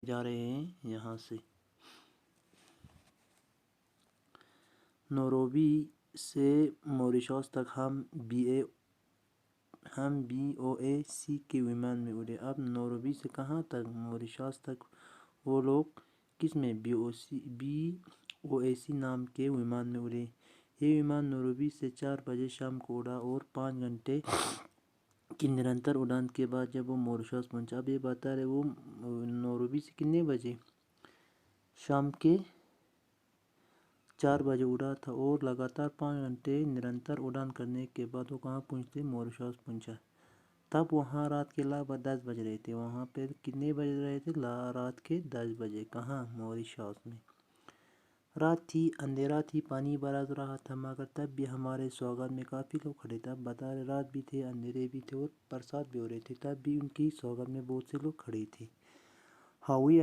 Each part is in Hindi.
जा रहे हैं यहाँ से। नैरोबी से मॉरिशस तक हम BOAC के विमान में उड़े। अब नैरोबी से कहाँ तक? मॉरिशस तक। वो लोग किस में? BOAC नाम के विमान में उड़े। ये विमान नैरोबी से 4 बजे शाम को उड़ा और 5 घंटे की निरंतर उड़ान के बाद जब वो मॉरिशस पहुंचा। अब ये बता रहे वो नैरोबी से कितने बजे? शाम के 4 बजे उड़ा था और लगातार 5 घंटे निरंतर उड़ान करने के बाद वो कहाँ पहुँचे? मॉरिशस पहुंचा। तब वहाँ रात के लगभग 10 बज रहे थे। वहाँ पे कितने बज रहे थे? रात के 10 बजे। कहाँ? मॉरिशस में। रात थी, अंधेरा थी, पानी बरस रहा था, मगर तब भी हमारे स्वागत में काफ़ी लोग खड़े थे। अब बता रहे रात भी थे, अंधेरे भी थे और बरसात भी हो रही थी, तब भी उनकी स्वागत में बहुत से लोग खड़े थे। हवाई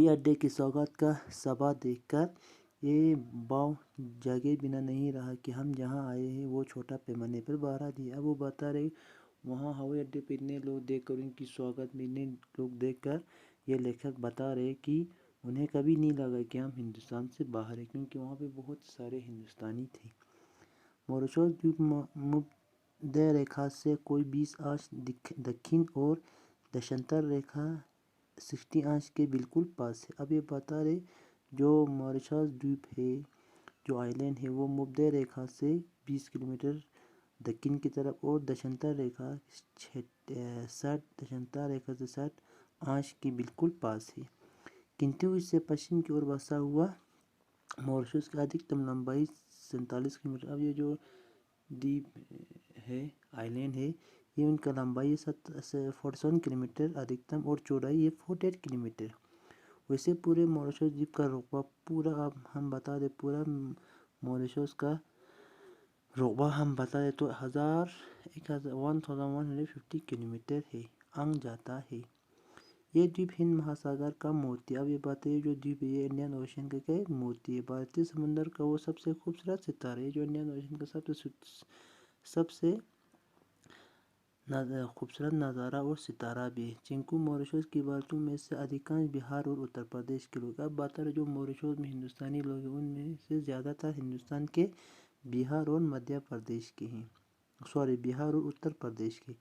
अड्डे की स्वागत का सभा देखकर ये भाव जगे बिना नहीं रहा कि हम जहाँ आए हैं वो छोटा पैमाने पर बारात है। अब वो बता रहे वहाँ हवाई अड्डे पर इतने लोग देखकर, उनकी स्वागत में इतने लोग देखकर ये लेखक बता रहे कि उन्हें कभी नहीं लगा कि हम हिंदुस्तान से बाहर हैं, क्योंकि वहाँ पे बहुत सारे हिंदुस्तानी थे। मॉरिशस द्वीप भूमध्य रेखा से कोई 20 अंश दक्षिण और देशांतर रेखा 60 अंश के बिल्कुल पास है। अब ये बता रहे जो मॉरिशस द्वीप है, जो आइलैंड है, वो भूमध्य रेखा से 20 किलोमीटर दक्षिण की तरफ और देशांतर रेखा 60 अंश के बिल्कुल पास है, किंतु इससे पश्चिम की ओर बसा हुआ मॉरिशस की अधिकतम लंबाई 47 किलोमीटर। अब ये जो द्वीप है, आइलैंड है, ये उनका लंबाई 47 किलोमीटर अधिकतम और चौड़ाई है 48 किलोमीटर। वैसे पूरे मॉरिशस द्वीप का रकबा पूरा, अब हम बता दें, पूरा मॉरिशस का रकबा हम बता दें तो 1150 किलोमीटर है, अंग जाता है। ये द्वीप हिंद महासागर का मोती। अब ये बताइए जो द्वीप है ये इंडियन ओशन का क्या है? मोती है। भारतीय समुद्र का वो सबसे खूबसूरत सितारा है, जो इंडियन ओशन का सबसे खूबसूरत नज़ारा और सितारा भी है। चिंकू मॉरिशस की बातों में से अधिकांश बिहार और उत्तर प्रदेश के लोग। अब बात रहे जो मॉरिशस में हिंदुस्तानी लोग हैं, उनमें से ज़्यादातर हिंदुस्तान के बिहार और मध्य प्रदेश के हैं, बिहार और उत्तर प्रदेश के।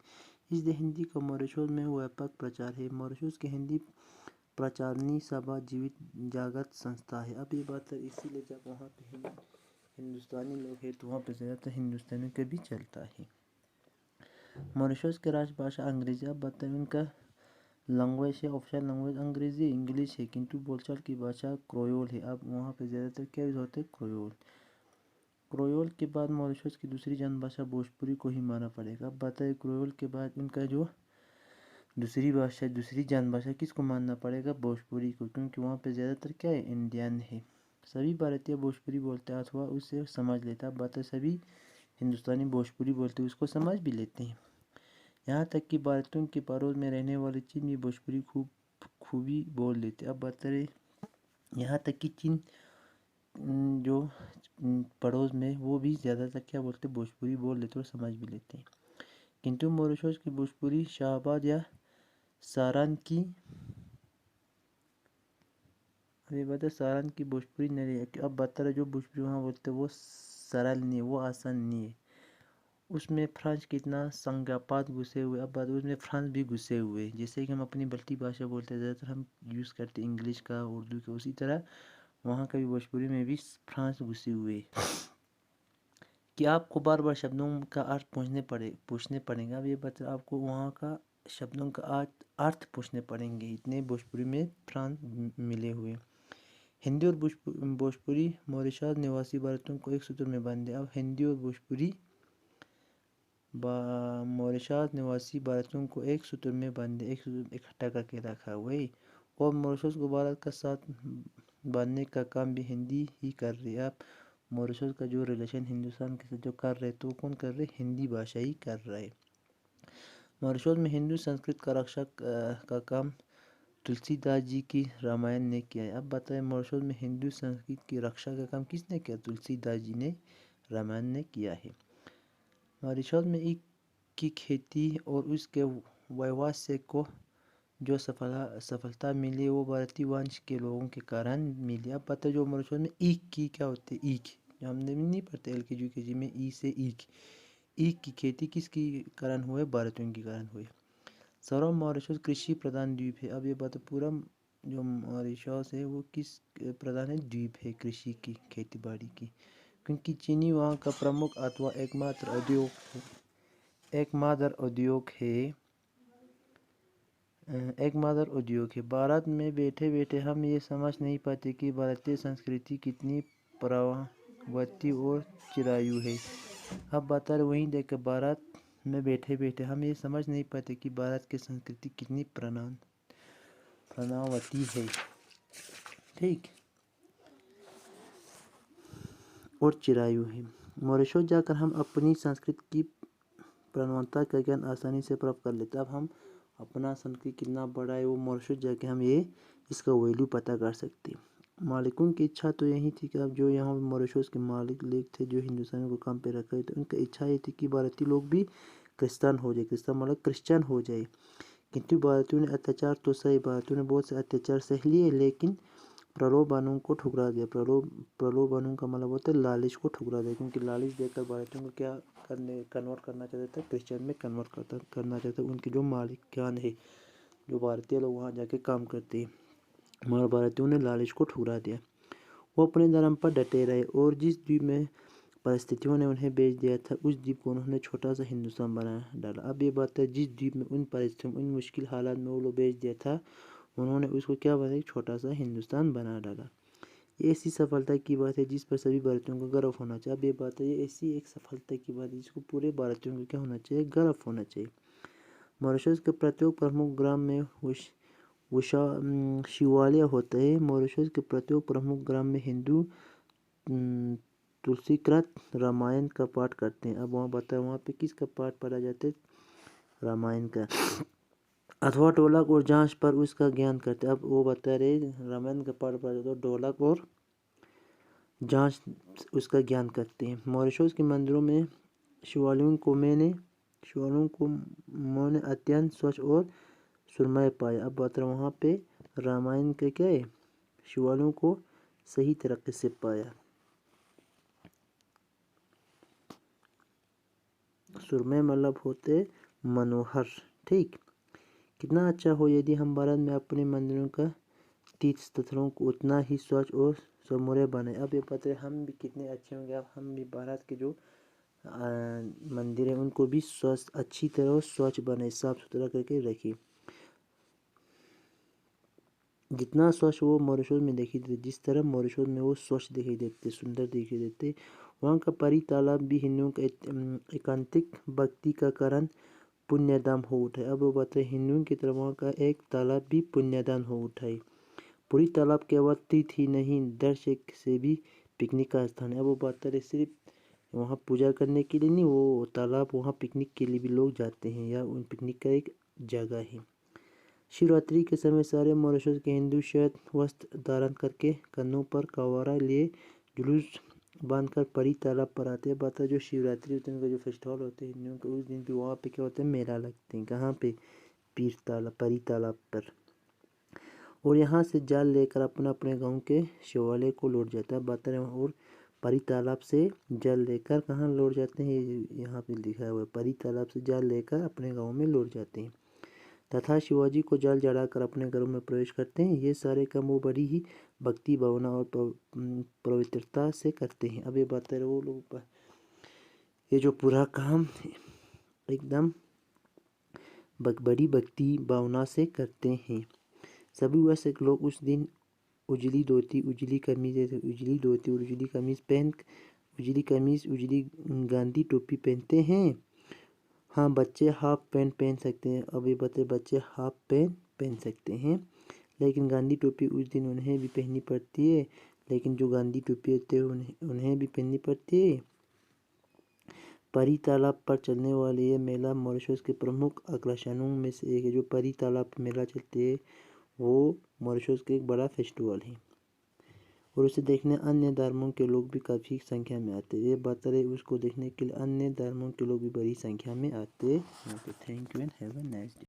इसलिए हिंदी का मॉरिशस में व्यापक प्रचार है। मॉरिशस की हिंदी प्रचारणी सभा जीवित जागृत संस्था है। अब ये बात है, इसीलिए जब वहाँ पे हिंदुस्तानी लोग हैं तो वहाँ पे ज़्यादातर हिंदुस्तानियों के भी चलता है। मॉरिशस की राजभाषा अंग्रेजी। अब बताएं उनका लैंग्वेज है, ऑफिशियल लैंग्वेज अंग्रेजी इंग्लिश है, किंतु बोलचाल की भाषा क्रोयोल है। अब वहाँ पे ज़्यादातर क्या यूज़ होते हैं? क्रोयोल के बाद मॉरिशस की दूसरी जनभाषा भोजपुरी को ही माना पड़ेगा। अब बताइए क्रोयोल के बाद इनका जो दूसरी जनभाषा किसको मानना पड़ेगा? भोजपुरी को, क्योंकि वहाँ पे ज़्यादातर क्या है? इंडियन है। सभी भारतीय भोजपुरी बोलते हैं अथवा उससे समझ लेते हैं। अब बात है सभी हिंदुस्तानी भोजपुरी बोलते हैं, उसको समझ भी लेते हैं। यहाँ तक कि भारतीयों के पड़ोस में रहने वाले चीन भी भोजपुरी खूबी बोल लेते हैं। अब बात करें यहाँ तक कि चीन जो पड़ोस में वो भी ज़्यादातर क्या बोलते हैं? भोजपुरी बोल लेते और समझ भी लेते हैं। किंतु मॉरिशस की भोजपुरी शाहबाद या सारण की, अभी बता सारण की भोजपुरी नहीं है। अब बता रहे जो भोजपुरी वहाँ बोलते हैं वो सरल नहीं है, वो आसान नहीं है। उसमें फ्रांस कितना संज्ञापात घुसे हुए। अब बात उसमें फ्रांस भी घुसे हुए, जैसे कि हम अपनी बल्टी भाषा बोलते हैं, ज़्यादातर हम यूज़ करते हैं इंग्लिश का, उर्दू का, उसी तरह वहाँ का भी भोजपुरी में भी फ्रांस घुसे हुए। कि आपको बार बार शब्दों का अर्थ पूछने पड़ेंगे। अब ये बता आपको वहाँ का शब्दों का अर्थ पूछने पड़ेंगे, इतने भोजपुरी में फ्रांस मिले हुए। हिंदी और भोजपुरी मॉरिशस निवासी भारतीयों को एक सूत्र में बांधे। अब हिंदी और भोजपुरी मॉरिशस निवासी भारतीयों को एक सूत्र में बांधे, एक सूत्र इकट्ठा करके रखा वही। और मॉरिशस को भारत का साथ बांधने का काम भी हिंदी ही कर रही है। अब मॉरिशस का जो रिलेशन हिंदुस्तान के साथ जो कर रहे तो कौन कर रहे? हिंदी भाषा ही कर रहे। मॉरिशस में हिंदू संस्कृत का रक्षा का काम तुलसीदास जी की रामायण ने किया है। अब बताएं मॉरिशस में हिंदू संस्कृत की रक्षा का काम किसने किया? तुलसीदास जी ने रामायण ने किया है। मॉरिशस में ईख की खेती और उसके व्यवसाय को जो सफलता मिली वो भारतीय वंश के लोगों के कारण मिली। अब पता है जो मॉरिशस में ईख की क्या होती है, ईख जो हमने भी नहीं पढ़ते LKG UKG में, ई से ईख। ईख की खेती किसकी कारण हुए, भारतीयों के कारण हुए। सर्व मॉरिशस कृषि प्रधान द्वीप है। अब ये बात पूरा जो मॉरिशस है वो किस प्रधान है, द्वीप है, कृषि की, खेती बाड़ी की, क्योंकि चीनी वहाँ का प्रमुख अथवा एकमात्र उद्योग है। भारत में बैठे बैठे हम ये समझ नहीं पाते कि भारतीय संस्कृति कितनी प्रभावती और चिरायु है। अब बता रहे वहीं देख भारत में बैठे बैठे हम ये समझ नहीं पाते कि भारत की संस्कृति कितनी प्रणावती है, ठीक, और चिरायु है। मॉरिशस जाकर हम अपनी संस्कृति की प्रधानता का ज्ञान आसानी से प्राप्त कर लेते। अब हम अपना संस्कृति कितना बड़ा है वो मॉरिशस जाके हम ये इसका वैल्यू पता कर सकते। मालिकों की इच्छा तो यही थी कि अब जो यहाँ मॉरिशस के मालिक थे जो हिंदुस्तान को काम पे रखे थे, उनकी इच्छा ये थी कि भारतीय लोग भी क्रिश्चियन हो जाए, क्रिश्चियन हो जाए। किंतु भारतीयों ने अत्याचार तो सही, भारतीयों ने बहुत से अत्याचार सह लिए, लेकिन प्रलोभनों को ठुकरा दिया। प्रलोभनों का मतलब होता है लालच को ठुकरा दिया, क्योंकि लालच देकर भारतीयों को क्या कन्वर्ट करना चाहते थे, क्रिश्चियन में कन्वर्ट करना चाहते थे। उनके जो मालिकान है, जो भारतीय लोग वहाँ जाके काम करते हैं, मगर भारतीयों ने लालच को ठुकरा दिया। वो अपने धर्म पर डटे रहे और जिस द्वीप में परिस्थितियों ने उन्हें बेच दिया था उस द्वीप को उन्होंने छोटा सा हिंदुस्तान बना डाला। अब ये बात है, जिस द्वीप में उन परिस्थितियों, उन मुश्किल हालात में वो लोग बेच दिया था, उन्होंने उसको क्या बनाया, छोटा सा हिंदुस्तान बना डाला। ये ऐसी सफलता की बात है जिस पर सभी भारतीयों को गर्व होना चाहिए। अब ये बात है, ये ऐसी एक सफलता की बात है जिसको पूरे भारतीयों को क्या होना चाहिए, गर्व होना चाहिए। मॉरिशस के प्रत्येक प्रमुख ग्राम में शिवालय होता है। मॉरिशस के प्रत्येक प्रमुख ग्राम में हिंदू तुलसीकृत रामायण का पाठ करते हैं। अब वहाँ बताया वहाँ पे किसका पाठ पढ़ा जाता है, रामायण का, अथवा ढोलक और झांझ पर उसका ज्ञान करते हैं। अब वो बता रहे रामायण का पाठ पढ़ा जाता है, ढोलक और झांझ उसका ज्ञान करते हैं। मॉरिशस के मंदिरों में शिवालयों को मैंने अत्यंत स्वच्छ और सुरमय पाया। अब बता रहा वहाँ पे रामायण के क्या है, शिवालयों को सही तरीके से पाया। सुरमय मतलब होते मनोहर, ठीक। कितना अच्छा हो यदि हम भारत में अपने मंदिरों का तीर्थ स्थलों को उतना ही स्वच्छ और सौंदर्य बनाए। अब ये पता है हम भी कितने अच्छे होंगे। अब हम भी भारत के जो मंदिर हैं उनको भी स्वच्छ, अच्छी तरह स्वच्छ बनाए, साफ सुथरा करके रखिए। जितना स्वच्छ वो मॉरिशस में दिखाई देते, जिस तरह मॉरिशस में वो स्वच्छ दिखाई देते, सुंदर दिखाई देते, वहाँ का परी तालाब भी हिंदुओं का एकांतिक भक्ति का कारण पुण्यदान हो उठा है। अब वो बताए हिंदुओं की तरफ वहाँ का एक तालाब भी पुण्यदान हो उठा है। पूरी तालाब केवल तीर्थ ही नहीं, दर्शक से भी पिकनिक का स्थान है। अब वो बात है सिर्फ वहाँ पूजा करने के लिए नहीं, वो तालाब वहाँ पिकनिक के लिए भी लोग जाते हैं, या उन पिकनिक का एक जगह है। शिवरात्रि के समय सारे मॉरिशस के हिंदू श्वेत वस्त्र धारण करके कंधों पर कवारा लिए जुलूस बांधकर परी तालाब पर आते हैं। बात है जो शिवरात्रि उस दिन का जो फेस्टिवल होते हैं हिंदुओं का, उस दिन भी वहाँ पे क्या होता है, मेला लगते हैं। कहाँ पे, परी तालाब पर। और यहाँ से जाल लेकर अपने गांव के शिवालय को लौट जाता है। बात है और परी तालाब से जल लेकर कहाँ लौट जाते हैं, यहाँ पे लिखा हुआ है, परी तालाब से जल लेकर अपने गाँव में लौट जाते हैं तथा शिवाजी को जल चढ़ाकर अपने घरों में प्रवेश करते हैं। ये सारे काम वो बड़ी ही भक्ति भावना और पवित्रता से करते हैं। अब ये बात है वो लोग ये जो पूरा काम एकदम बड़ी भक्ति भावना से करते हैं। सभी वैसे लोग उस दिन उजली धोती, उजली कमीज, उजली गांधी टोपी पहनते हैं। हाँ, बच्चे हाफ पैंट पहन सकते हैं। अभी बच्चे हाफ पैंट पहन सकते हैं, लेकिन गांधी टोपी उस दिन उन्हें भी पहननी पड़ती है। लेकिन जो गांधी टोपी होते हैं उन्हें भी पहननी पड़ती है। परी तालाब पर चलने वाले ये मेला मॉरिशस के प्रमुख आकर्षणों में से एक है। जो परी तालाब पर मेला चलते है वो मॉरिशस के एक बड़ा फेस्टिवल है, और उसे देखने अन्य धर्मों के लोग भी काफ़ी संख्या में आते हैं। ये बात है उसको देखने के लिए अन्य धर्मों के लोग भी बड़ी संख्या में आते हैं। Thank you and have a nice day.